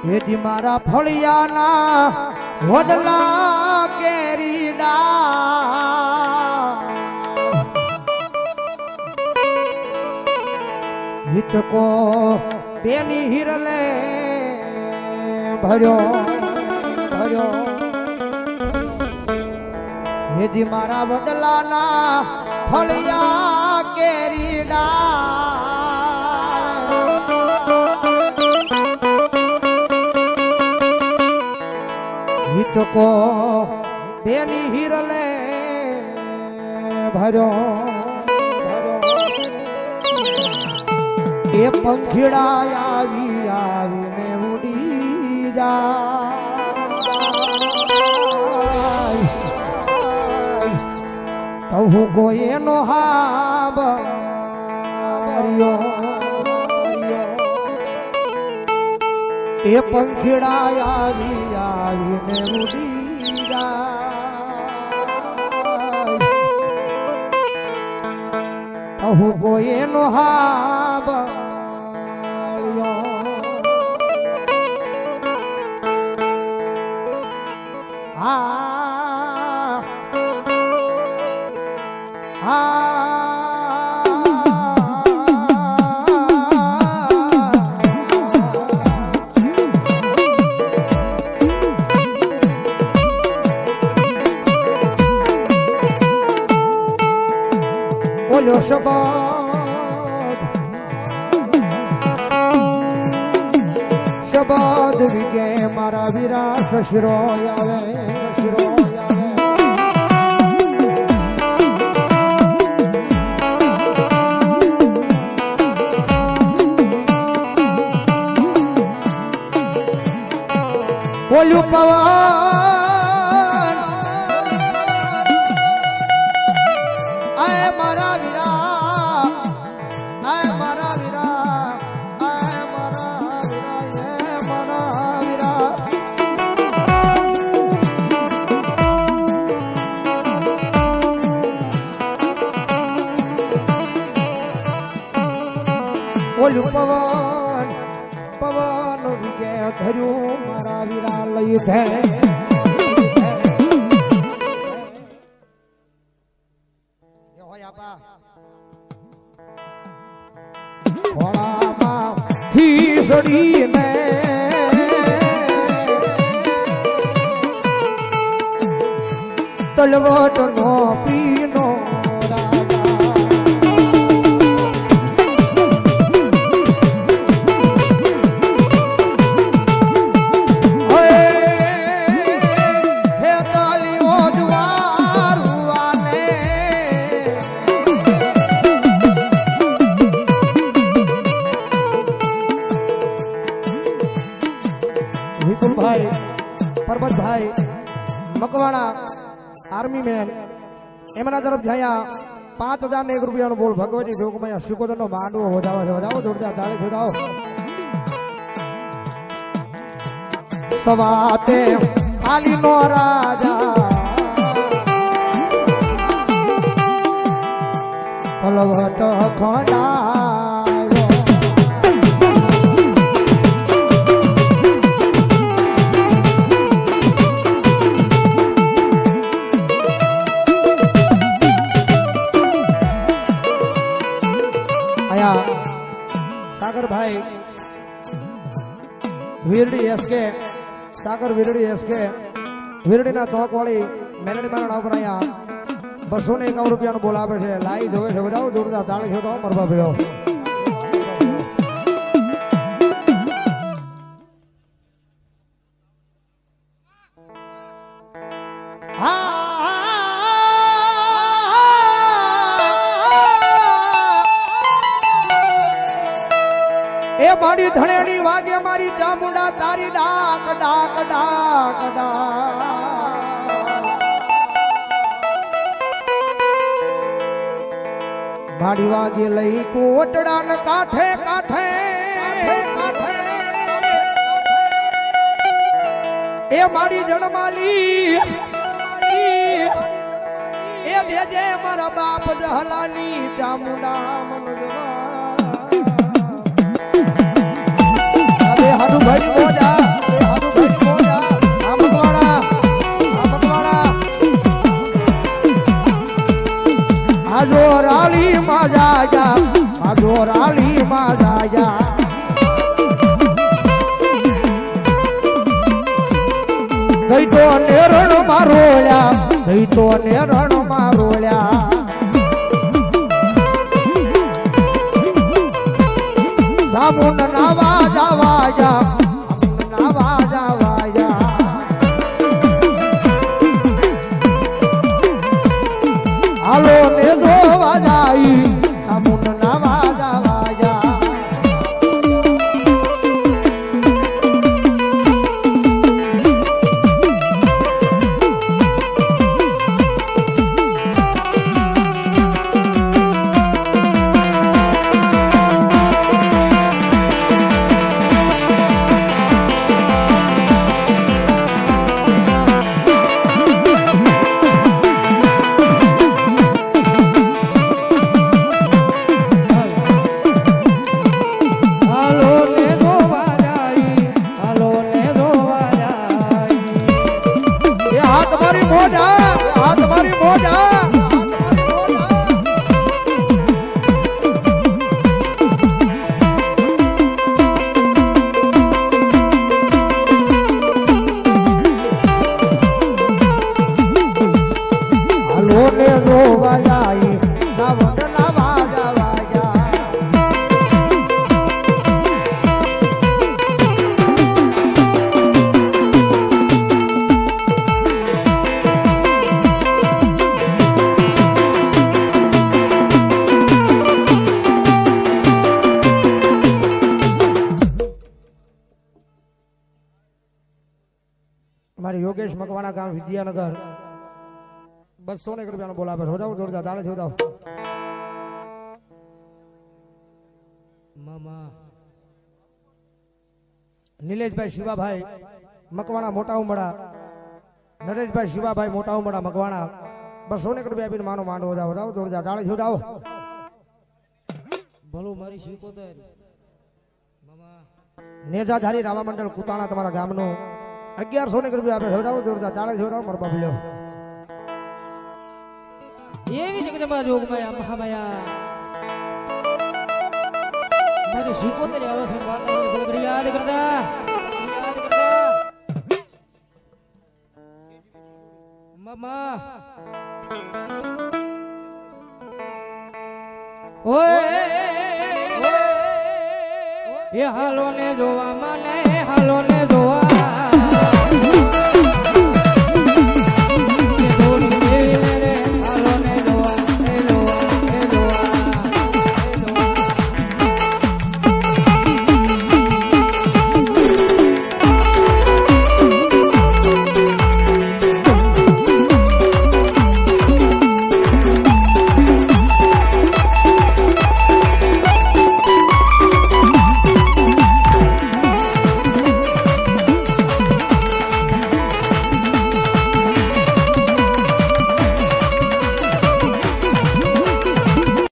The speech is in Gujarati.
હેજી મારા ફળિયાના વડલા કેરીડા હિચકો તેની હિરલે ભર્યો ભર્યો હેજી મારા વડલાના ફળિયા કેરીડા હિચકો તેની હિરલે ભર્યો એ પંખીડા આવી આવીને ઉડી જાય તો હું કોઈનો હાબ એ પંખીડા આવી આવીને ઉડી જાય હું કોઈનો હાબ બોલ્યો શબદ વિગે મારા વીરા સસરો આવે સસરો બોલ્યું પવન આય મારા વીરા આય મારા વીરા આય મારા વીરા એ મારા વીરા બોલ્યું પવન પવન વિગે ધર્યું મારા વીરા લઈ ધે ઘોડામાં ખીસડીને તલવટનો પીનો વિપુલભાઈ પરબતભાઈ મકવાણા આર્મી મેન એમના તરફ જયા 5001 રૂપિયાનો બોલ ભગવતી જોગમયા સુકોદરનો માંડવો વધાવો છે વધાવો જોરદાર તાળી ખોદાવો સવાતે આલીનો રાજા કલવટ ખંડા સાગરભાઈ વીરડી એસકે સાગર વીરડી એસકે વીરડીના ચોક વાળી મેલડી મારા નામ પર અહીંયા 251 રૂપિયાનો બોલ આપે છે લાઈ જોવે છે બધાઓ જોરદાર તાળી છે તો મરબા ભયો એ મારી ધણેની વાગે મારી ચામુંડા તારી ડાક ડાક ડાક મારી વાગે લઈ કોટડા ને કાંઠે કાંઠે એ મારી જણમાલી એ દેજે મારા બાપ જહલાની ચામુંડા મનજવા હાડુ ભાઈ બોજા દૈતો ને રણમાં રોળ્યા સામુન ના વાજા વાજા ના વાજા વાજા હાલો ને જોવા જાય સામુન ના વાજા વાજા हमारे योगेश मकवाना गांव विद्यानगर 200 रुपया बोला हो जोरदार ताले हो जाओ मामा नीलेश भाई शिवा भाई मकवाना मोटा उमड़ा नरेश भाई शिवा भाई मोटा उमड़ा मकवाना 200 रुपया भी मानो मांडो हो जाओ जोरदार ताले हो जाओ ભલો મારી શીકોતર મામા नेजाधारी रामा मंडल कुताणा તમારા ગામનો 1100 રૂપિયા આપે જોડાવો જોરદાર તાળે જોડાવો મારો બાબલ્યો એવી જગદંબા જોગમાયા મહામાયા મારી શીકોતર અવસર વાતાવરણ ગોગરી યાદ કરતા મામા ઓય એ હાલો ને જોવા મને